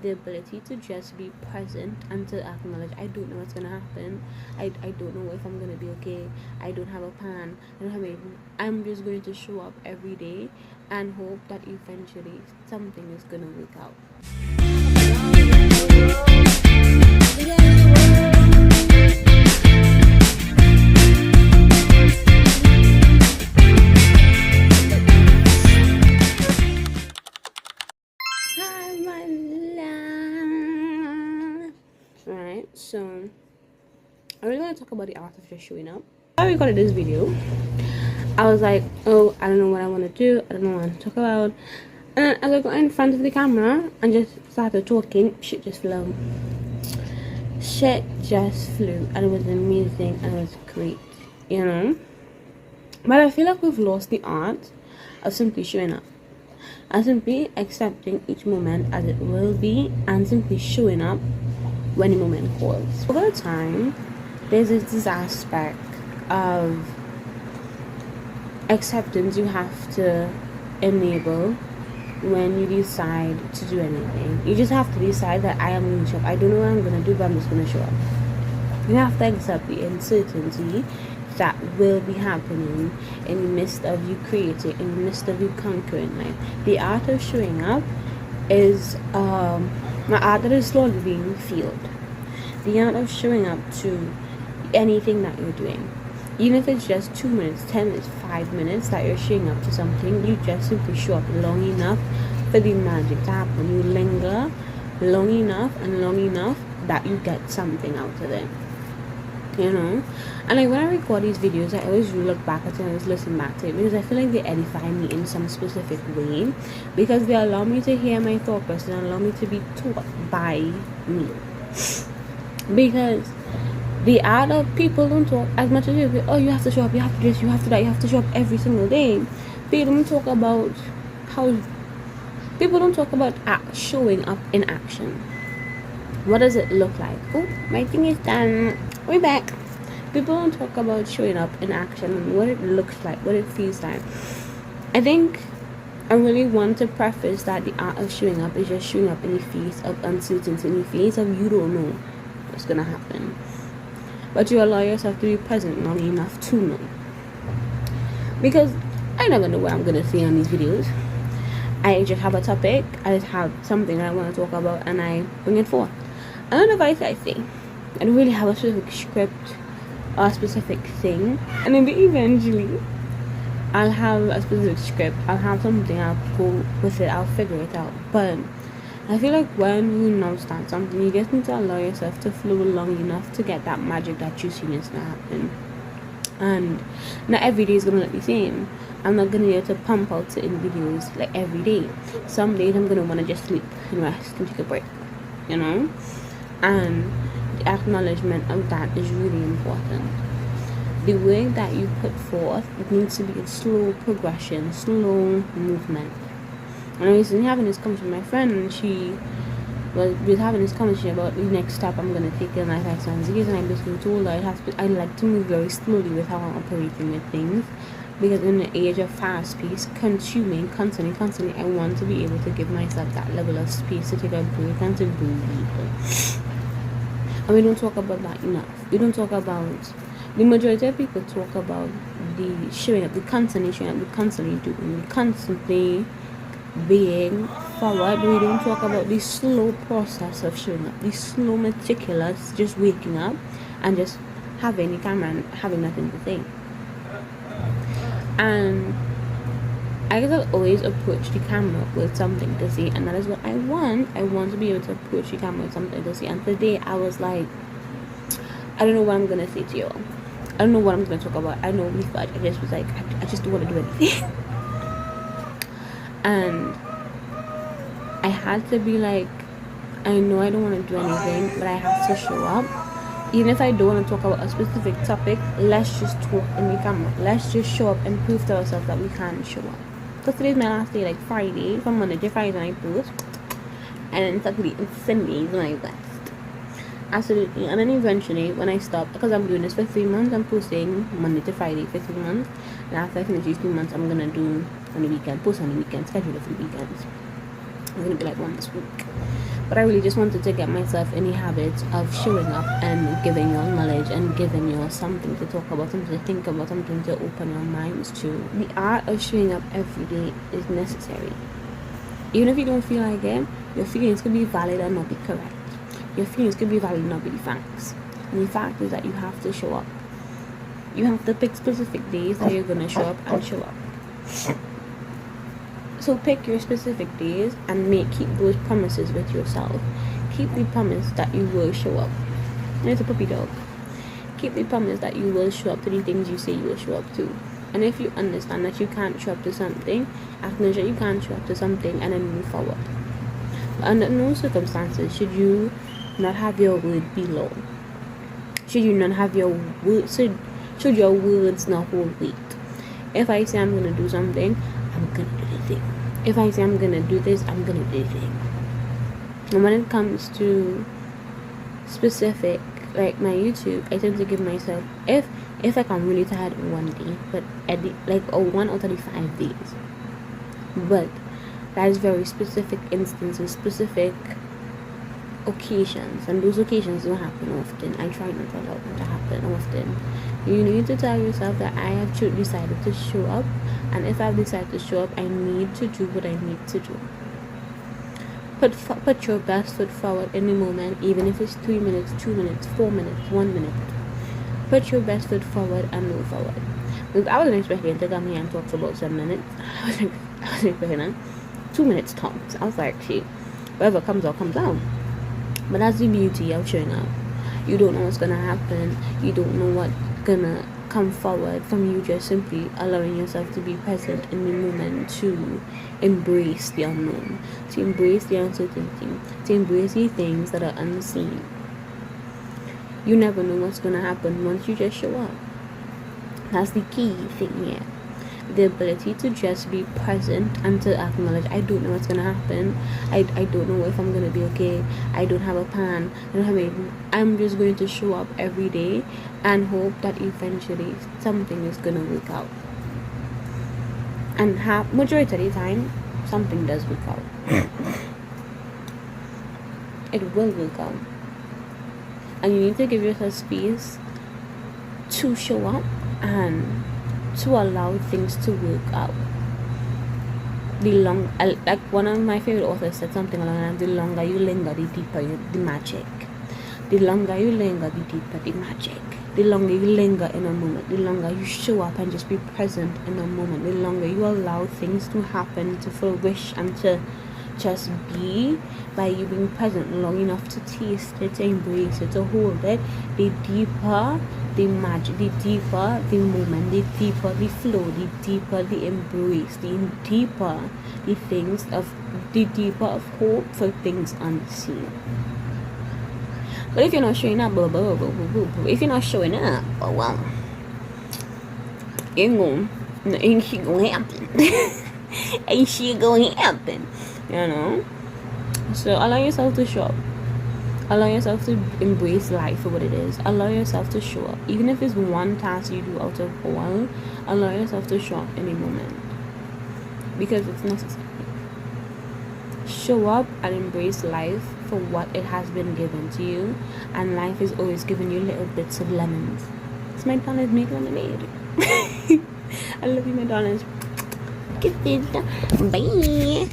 the ability to just be present and to acknowledge I don't know what's gonna happen. I don't know if I'm gonna be okay. I don't have a plan. I don't have anything. I'm just going to show up every day and hope that eventually something is gonna work out. Hi, my love. Alright, so I really want to talk about the art of just showing up. I recorded this video. I was like, oh, I don't know what I want to do. I don't know what I want to talk about. And as I got in front of the camera and just started talking, shit just flew. Shit just flew. And it was amazing and it was great, you know? But I feel like we've lost the art of simply showing up. And simply accepting each moment as it will be and simply showing up when the moment calls. Over time, there's this aspect of acceptance you have to enable when you decide to do anything. You just have to decide that I am going to show up. I don't know what I'm going to do, but I'm just going to show up. You have to accept the uncertainty that will be happening in the midst of you creating, in the midst of you conquering life. The art of showing up is my art that is slowly being revealed. The art of showing up to anything that you're doing. Even if it's just 2 minutes, 10 minutes, 5 minutes that you're showing up to something, you just simply show up long enough for the magic to happen. You linger long enough and long enough that you get something out of it. You know? And like when I record these videos, I always look back at it and always listen back to it because I feel like they edify me in some specific way, because they allow me to hear my thought process and allow me to be taught by me. Because the art of people don't talk as much as you. Oh, you have to show up, you have to dress, you have to that, you have to show up every single day. People don't talk about how. People don't talk about showing up in action. What does it look like? Oh, my thing is done. We're back. People don't talk about showing up in action and what it looks like, what it feels like. I think I really want to preface that the art of showing up is just showing up in the face of uncertainty, in the face of you don't know what's gonna happen. But you allow yourself to be present long enough to know. Because I never know what I'm gonna say on these videos. I just have a topic, I just have something I want to talk about, and I bring it forth. Another advice I say, I don't really have a specific script or a specific thing, and then eventually I'll have a specific script, I'll have something, I'll go with it, I'll figure it out. But I feel like when you now start something, you just need to allow yourself to flow long enough to get that magic that you see is gonna happen. And not every day is gonna look the same. I'm not gonna be able to pump out certain videos like every day. Some days I'm gonna wanna just sleep and rest and take a break, you know? And the acknowledgement of that is really important. The way that you put forth, it needs to be a slow progression, slow movement. And I was having this conversation with my friend, and she was having this conversation about the next step I'm gonna take in life as disease, and I basically told her I like to move very slowly with how I'm operating with things, because in the age of fast pace, consuming constantly, I want to be able to give myself that level of space to take a break and to breathe. And we don't talk about that enough. We don't talk about, the majority of people talk about the showing up, the constantly showing up, the constantly doing, the constantly being forward. We don't talk about the slow process of showing up, the slow, meticulous, just waking up and just having the camera and having nothing to say. And I guess I'll always approach the camera with something to say, and that is what I want. I want to be able to approach the camera with something to say. And today I was like, I don't know what I'm gonna say to you. I don't know what I'm gonna talk about. I know we fudge. I just was like, I just don't want to do anything. And I had to be like, I know I don't want to do anything, but I have to show up. Even if I don't want to talk about a specific topic, let's just talk in the camera. Let's just show up and prove to ourselves that we can show up. Because today's my last day, like Friday, from Monday to Friday when I post, and then Saturday and Sunday when I rest. Absolutely. And then eventually when I stop, because I'm doing this for 3 months, I'm posting Monday to Friday for 3 months, and after I finish these 3 months, I'm gonna do on the weekend, post on the weekend, schedule it for the weekends. I'm gonna be like one this week. But I really just wanted to get myself in the habit of showing up and giving you knowledge and giving you something to talk about, something to think about, something to open your minds to. The art of showing up every day is necessary. Even if you don't feel like it, your feelings could be valid and not be correct. Your feelings could be valid and not be the facts. And the fact is that you have to show up. You have to pick specific days that you're going to show up and show up. So pick your specific days and keep those promises with yourself. Keep the promise that you will show up. And it's a puppy dog. Keep the promise that you will show up to the things you say you will show up to. And if you understand that you can't show up to something, acknowledge that you can't show up to something and then move forward. But under no circumstances should you not have your word be low. Should you not have your word, should your words not hold weight. If I say I'm going to do something, I'm going to do the thing. If I say I'm going to do this, I'm going to do the thing. And when it comes to specific, like my YouTube, I tend to give myself, if like I'm really tired one day, but at the, like 1 out of the 5 days. But that is very specific instances, specific occasions, and those occasions don't happen often. I try not to allow them to happen often. You need to tell yourself that I have decided to show up, and if I've decided to show up, I need to do what I need to do. Put your best foot forward in the moment, even if it's 3 minutes, 2 minutes, 4 minutes, 1 minute. Put your best foot forward and move forward. Because I wasn't expecting to come here and talk for about 7 minutes. I was expecting that. 2 minutes tops. I was like, shit, whatever comes out, comes out. But that's the beauty of showing up. You don't know what's gonna happen. You don't know what's gonna come forward from you just simply allowing yourself to be present in the moment, to embrace the unknown, to embrace the uncertainty, to embrace the things that are unseen. You never know what's gonna happen once you just show up. That's the key thing here. The ability to just be present and to acknowledge, I don't know what's gonna happen. I don't know if I'm gonna be okay. I don't have a plan. I don't have anything. I'm just going to show up every day and hope that eventually something is gonna work out. And majority of the time, something does work out. It will work out. And you need to give yourself space to show up and to allow things to work out. Like one of my favorite authors said something along the lines, the longer you linger, the deeper the magic. The longer you linger, the deeper the magic. The longer you linger in a moment, the longer you show up and just be present in a moment, the longer you allow things to happen, to flourish, and to just be, by you being present long enough to taste it, to embrace it, to hold it, the deeper the magic, the deeper the moment, the deeper the flow, the deeper the embrace, the deeper the deeper of hope for things unseen. But if you're not showing up, if you're not showing up, oh well, ain't shit gonna happen. Ain't shit gonna happen, you know. So allow yourself to show up. Allow yourself to embrace life for what it is. Allow yourself to show up. Even if it's one task you do out of all, allow yourself to show up in a moment. Because it's necessary. Show up and embrace life for what it has been given to you. And life is always giving you little bits of lemons. It's McDonald's make lemonade. I love you, McDonald's. Kisses. Bye.